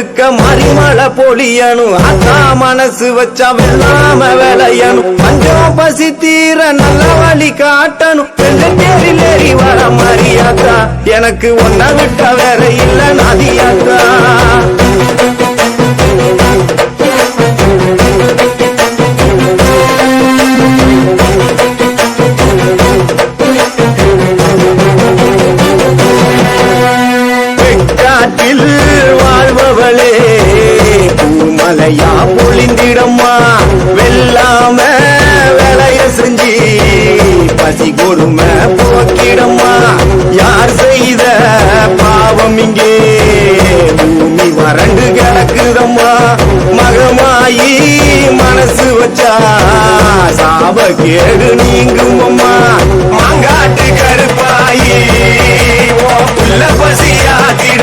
கொடுக்க மறிமலை பொழியணும் அத்தா மனசு வச்சா வெள்ளாம விளையணும் பஞ்சம் பசி தீர நல்ல வழி காட்டணும் வெள்ளத்தேரில் ஏறி வர மரியாக்கா எனக்கு ஒன்ன விட்ட வேற இல்ல நதியாக்கா வாழ்பவளே பூமலையா பொழிந்திடம்மா வெல்லாம வேலைய செஞ்சு பசி கொடுமை போக்கிடம்மா யார் செய்த பாவம் இங்கே பூமி வறண்டு கிடக்குதம்மா மகமாயி மனசு வச்சா சாப கேடு நீங்குமம்மா மாங்காட்டு கருப்பாயி ஓ புள்ள பசியாத்திட